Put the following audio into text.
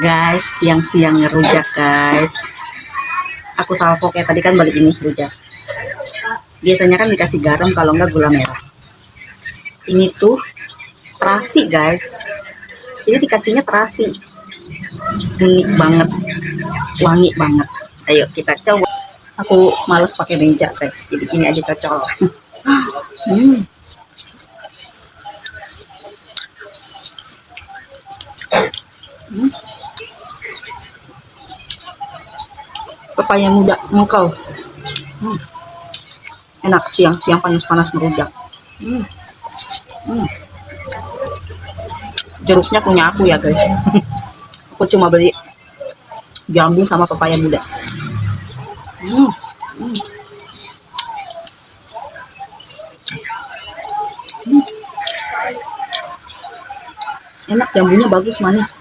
Guys, siang-siang ngerujak guys. Aku salvo kayak tadi kan balik ini rujak. Biasanya kan dikasih garam kalau enggak gula merah. Ini tuh terasi guys. Jadi dikasihnya terasi. Unik banget. Wangi banget. Ayo kita coba. Aku males pakai meja guys. Jadi ini aja cocok. hmm. Hmm. Pepaya muda mengkal. Enak siang-siang panas-panas merujak. Jeruknya punya aku ya guys. Aku cuma beli jambu sama pepaya muda. Enak, jambunya bagus, manis.